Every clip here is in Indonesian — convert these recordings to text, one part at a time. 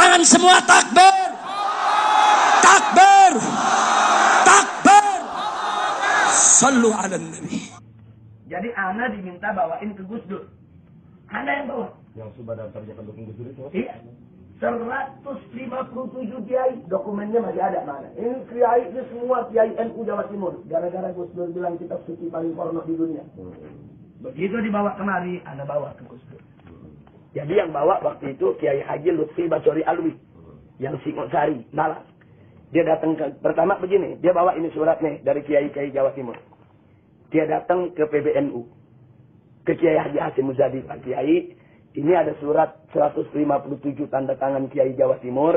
tangan semua, takbir. Takbir. Takbir. Sallu ala nabi. Jadi ana diminta bawain ke Gus Dur. Ana yang bawa. Yang sudah daftarnya ke Gus Dur itu? Iya. 157 kiai, dokumennya masih ada mana. Ini kiai, ini semua kiai NU Jawa Timur. Gara-gara Gus Dur bilang kitab suci paling porno di dunia. Begitu dibawa kemari, ana bawa ke Gus Dur. Jadi yang bawa waktu itu Kiai Haji Lutfi Basori Alwi. Yang Singosari, Malang. Dia datang ke, pertama begini, dia bawa ini surat nih dari kiai-kiai Jawa Timur. Dia datang ke PBNU. Ke Kiai Haji Hasyim Muzadi, Pak Kiai. Ini ada surat 157 tanda tangan Kiai Jawa Timur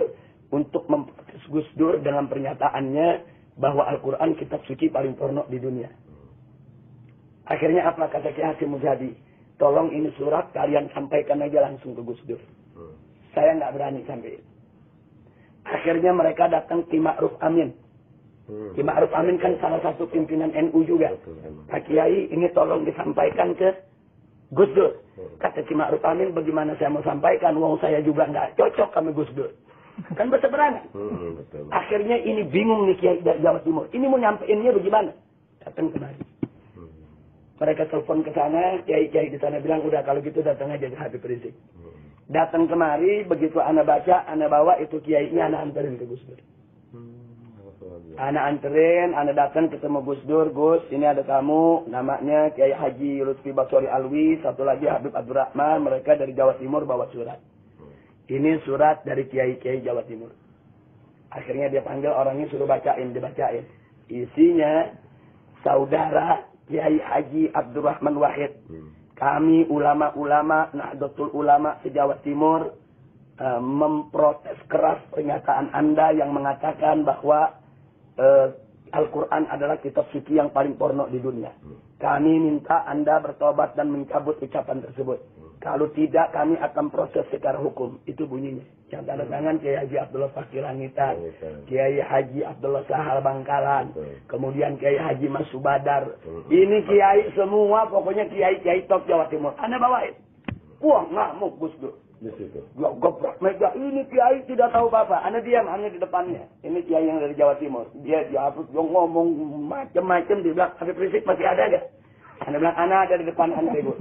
untuk memprotes Gus Dur dengan pernyataannya bahwa Al-Quran kitab suci paling porno di dunia. Akhirnya apa kata Kiai Hasyim Muzadi? Tolong ini surat kalian sampaikan aja langsung ke Gus Dur. Saya nggak berani sampai. Akhirnya mereka datang Ki Ma'ruf Amin. Ki Ma'ruf Amin kan salah satu pimpinan NU juga. Pak Kiai ini tolong disampaikan ke Gus Dur. Kata Ki Ma'ruf Amin, bagaimana saya mau sampaikan? Wong saya juga nggak cocok sama Gus Dur. Kan berseberangan. Akhirnya ini bingung nih Kiai Jawa Timur. Ini mau nyampeinnya bagaimana? Datang kemari. Mereka telepon ke sana, kiai-kiai di sana bilang, udah kalau gitu datang aja ke Habib Rizik. Datang kemari, begitu ana baca, ana bawa itu kiainya, ana anterin ke Gus Dur. Ana anterin, ana datang ketemu Gus Dur, Gus, ini ada tamu, namanya Kiai Haji Lutfi Basori Alwi, satu lagi Habib Abdurrahman, mereka dari Jawa Timur bawa surat. Ini surat dari kiai-kiai Jawa Timur. Akhirnya dia panggil orangnya, suruh bacain, dibacain. Isinya, saudara Kiai Haji Abdurrahman Wahid. Kami ulama-ulama Nahdlatul Ulama se-Jawa Timur memprotes keras pernyataan Anda yang mengatakan bahwa Al-Quran adalah kitab suci yang paling porno di dunia. Kami minta Anda bertobat dan mencabut ucapan tersebut. Kalau tidak, kami akan proses secara hukum. Itu bunyinya. Yang tanda tangan Kiai Haji Abdullah Fakir Langitan, Kiai Haji Abdullah Sahal Bangkalan, kemudian Kiai Haji Mas Subadar. Ini kiai semua, pokoknya kiai-kiai top Jawa Timur. Anda bawain. Wah, ngamuk Gus Dur. Gobrak mega, ini kiai tidak tahu apa-apa. Anda diam hanya di depannya. Ini kiai yang dari Jawa Timur. Dia ngomong macam-macam. Dia bilang, Habib Rizik masih ada gak? Anda bilang, Ana ada di depan Anda, Ibu.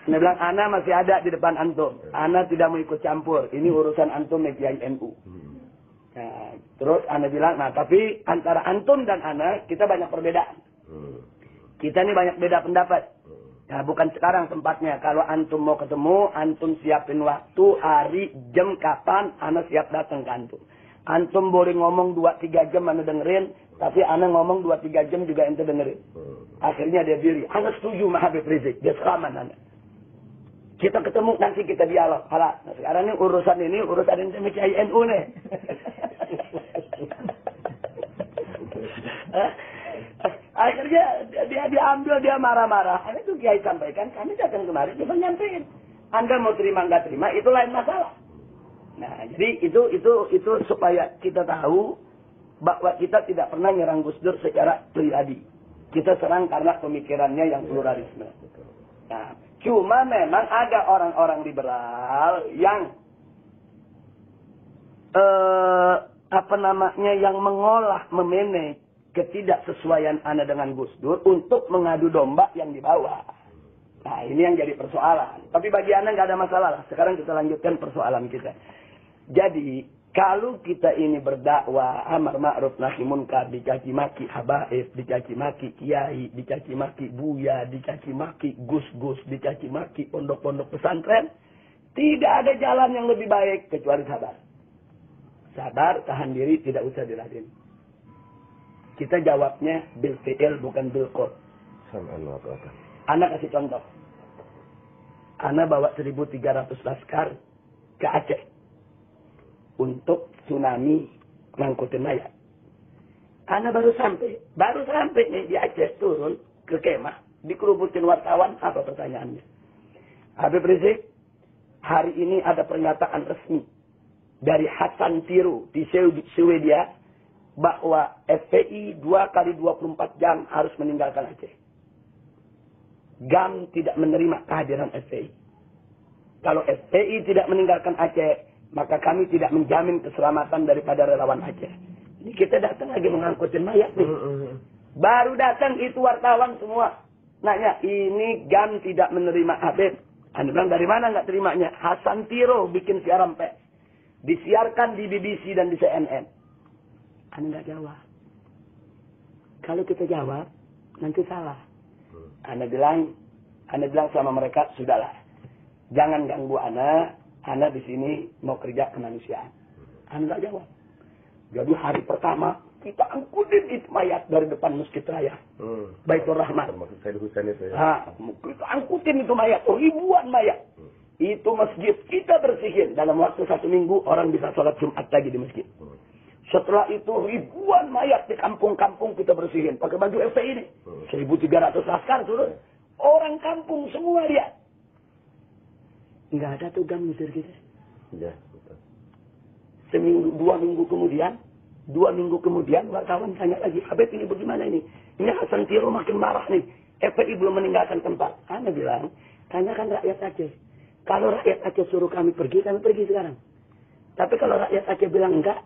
Anda bilang, Ana masih ada di depan antum. Ana tidak mau ikut campur. Ini urusan antum dengan Kiai NU. Nah, terus Ana bilang, nah tapi antara antum dan Ana, kita banyak perbedaan. Kita ini banyak beda pendapat. Nah, bukan sekarang tempatnya. Kalau antum mau ketemu, antum siapin waktu, hari, jam, kapan, Ana siap datang ke antum. Antum boleh ngomong 2-3 jam Ana dengerin, tapi Ana ngomong 2-3 jam juga ente dengerin. Akhirnya dia pilih. Ana setuju sama Habib Rizik. Dia selamat Ana. Kita ketemu, nanti kita dialog. Nah, sekarang ini urusan ini sama Kiai NU nih. Akhirnya dia diambil, dia marah-marah. Ini tuh Kiai sampaikan, kami datang kemarin, kita nyampein. Anda mau terima, nggak terima, itu lain masalah. Nah, jadi itu supaya kita tahu bahwa kita tidak pernah nyerang Gus Dur secara pribadi. Kita serang karena pemikirannya yang pluralisme. Nah, cuma memang ada orang-orang liberal yang yang mengolah, memanage ketidaksesuaian Anda dengan Gus Dur untuk mengadu domba yang dibawa. Nah, ini yang jadi persoalan. Tapi bagi Anda nggak ada masalah lah. Sekarang kita lanjutkan persoalan kita. Jadi, kalau kita ini berdakwah amar ma'ruf nahi munkar, dicaci maki habaib, dicaci maki kiai, dicaci maki buya, dicaci maki gus-gus, dicaci maki pondok-pondok pesantren, tidak ada jalan yang lebih baik kecuali sabar. Sabar, tahan diri, tidak usah diladeni. Kita jawabnya bil fi'il bukan bil qol. Anak kasih contoh. Anak bawa 1.300 laskar ke Aceh untuk tsunami ngangkutin mayat. Anak baru sampai nih di Aceh, turun ke kemah, dikerubutin wartawan. Apa pertanyaannya? Habib Rizik, hari ini ada pernyataan resmi dari Hasan Tiru di Swedia bahwa FPI 2x24 jam harus meninggalkan Aceh. GAM tidak menerima kehadiran FPI. Kalau FPI tidak meninggalkan Aceh, Maka kami tidak menjamin keselamatan daripada relawan Aceh. Ini kita datang lagi mengangkutin mayat nih. Baru datang itu wartawan semua. Nanya, ini GAM tidak menerima Habib. Anda bilang, dari mana nggak terimanya? Hasan Tiro bikin siaran pers. Disiarkan di BBC dan di CNN. Anda nggak jawab. Kalau kita jawab, nanti salah. Anda bilang sama mereka, sudahlah. Jangan ganggu Anda di sini mau kerja kemanusiaan. Anda nggak jawab. Jadi hari pertama, kita angkutin itu mayat dari depan Masjid Raya. Baitur Rahman. Termasuk Said Husain itu ya. Kita angkutin itu mayat, ribuan mayat. Itu masjid kita bersihin. Dalam waktu 1 minggu, orang bisa sholat Jumat lagi di masjid. Setelah itu ribuan mayat di kampung-kampung kita bersihin. Pakai baju FPI ini. 1.300 laskar turun. Orang kampung semua dia. Nggak ada tuh GAM ngusir kita. Iya, betul. Seminggu, 2 minggu kemudian wartawan tanya lagi, Habib ini bagaimana ini? Ini Hasan Tiro makin marah nih. FPI belum meninggalkan tempat. Anda bilang, tanyakan rakyat Aceh. Kalau rakyat Aceh suruh kami pergi sekarang. Tapi kalau rakyat Aceh bilang enggak,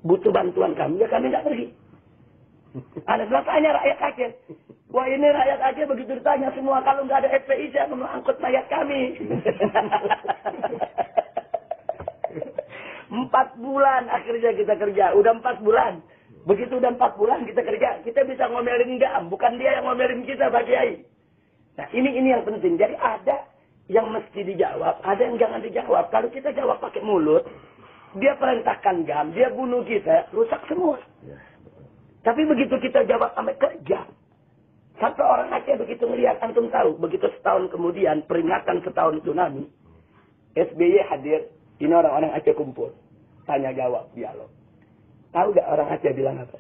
butuh bantuan kami, ya kami enggak pergi. Anda bilang, tanya rakyat Aceh. Wah, ini rakyat Aceh begitu ditanya semua, kalau enggak ada FPI, saya mau angkut mayat kami. 4 bulan akhirnya kita kerja. Udah 4 bulan. Begitu udah 4 bulan kita kerja, kita bisa ngomelin GAM. Bukan dia yang ngomelin kita, Pak Kiai. Nah, ini yang penting. Jadi ada yang mesti dijawab, ada yang jangan dijawab. Kalau kita jawab pakai mulut, dia perintahkan GAM, dia bunuh kita, rusak semua. Tapi begitu kita jawab sampai kerja, sampai orang Aceh begitu ngelihat, antum tahu, begitu setahun kemudian, peringatan setahun tsunami, SBY hadir, ini orang-orang Aceh kumpul, tanya jawab, dialog. Tahu gak orang Aceh bilang apa?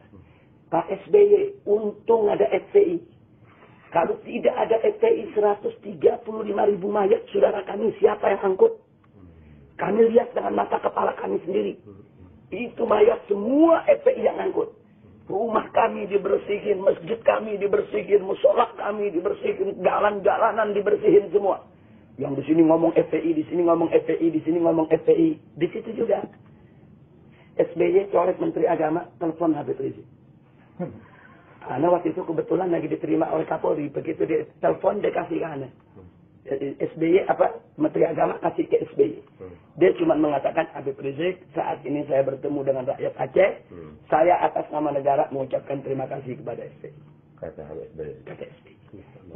Pak SBY, untung ada FPI. Kalau tidak ada FPI 135.000 mayat saudara kami, siapa yang angkut? Kami lihat dengan mata kepala kami sendiri. Itu mayat semua FPI yang angkut. Rumah kami dibersihin, masjid kami dibersihin, musola kami dibersihin, jalan-jalanan dibersihin semua. Yang di sini ngomong FPI, di sini ngomong FPI, di sini ngomong FPI. Di situ juga. SBY coret Menteri Agama, telepon Habib Rizik. Karena waktu itu kebetulan lagi diterima oleh Kapolri. Begitu dia telepon, dia kasih ke Ana. SBY, Menteri Agama kasih ke SBY. Dia cuma mengatakan, Habib Rizik, saat ini saya bertemu dengan rakyat Aceh. Saya atas nama negara mengucapkan terima kasih kepada SBY. Kata SBY. Kata SBY.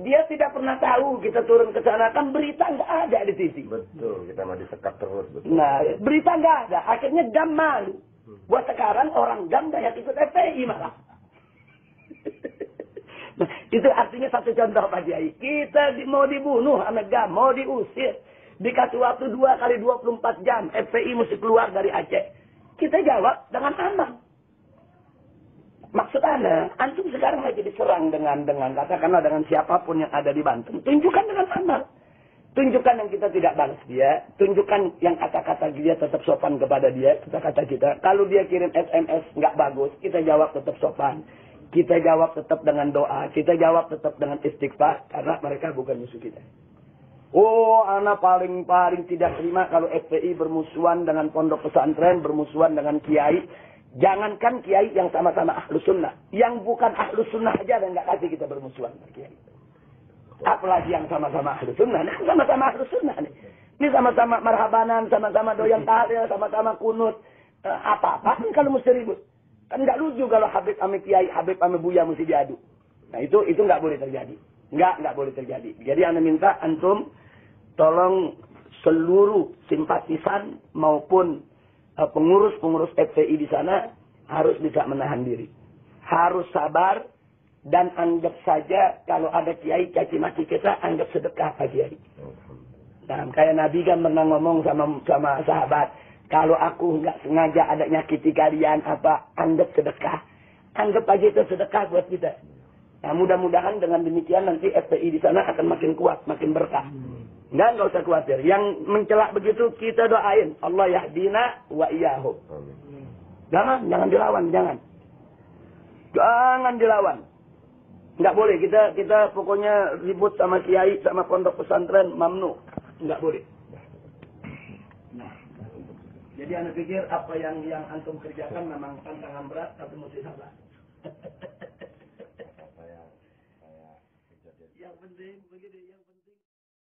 Dia tidak pernah tahu kita turun ke sana. Kan berita nggak ada di TV. Betul, kita mah disekap terus. Betul. Nah, berita nggak ada. Akhirnya GAM malu. Buat sekarang orang GAM banyak ikut FPI malah. Nah, itu artinya satu contoh Pak Kiai. Kita mau dibunuh sama GAM, mau diusir. Dikasih waktu 2 kali 24 jam. FPI mesti keluar dari Aceh. Kita jawab dengan aman. Maksud Anda, antum sekarang lagi diserang dengan katakanlah dengan siapapun yang ada di Banten. Tunjukkan dengan aman. Tunjukkan yang kita tidak balas dia. Tunjukkan yang kata-kata dia tetap sopan kepada dia. Kata-kata kita. Kalau dia kirim SMS nggak bagus, kita jawab tetap sopan. Kita jawab tetap dengan doa. Kita jawab tetap dengan istighfar. Karena mereka bukan musuh kita. Oh, anak paling tidak terima kalau FPI bermusuhan dengan pondok pesantren, bermusuhan dengan kiai. Jangankan kiai yang sama-sama ahlus sunnah. Yang bukan ahlus sunnah aja dan nggak kasih kita bermusuhan dengan kiai. Apalagi yang sama-sama ahlus sunnah. Nah, sama-sama ahlus sunnah nih. Ini sama-sama marhabanan, sama-sama doyan tahlil, sama-sama kunut. Apa-apa kan kalau mesti ribut. Kan nggak lucu kalau Habib ame kiai, Habib ame buya mesti diadu. Nah itu nggak boleh terjadi. Nggak boleh terjadi. Jadi Anda minta antum tolong seluruh simpatisan maupun pengurus-pengurus FPI di sana harus bisa menahan diri. Harus sabar dan anggap saja kalau ada kiai caci maki kita anggap sedekah Pak Kiai. Nah, kayak Nabi kan pernah ngomong sama sahabat, kalau aku nggak sengaja ada nyakiti kalian anggap sedekah. Anggap aja itu sedekah buat kita. Nah, mudah-mudahan dengan demikian nanti FPI di sana akan makin kuat, makin berkah. Nggak usah khawatir. Yang mencelak begitu kita doain. Allah yahdina wa iyyahum. Jangan dilawan, jangan. Jangan dilawan. Nggak boleh. Kita pokoknya ribut sama kiai, sama pondok pesantren, mamnu. Nggak boleh. Jadi anda pikir apa yang antum kerjakan memang tantangan berat, tapi mesti sabar. Saya kejadian. Yang penting begini, yang penting.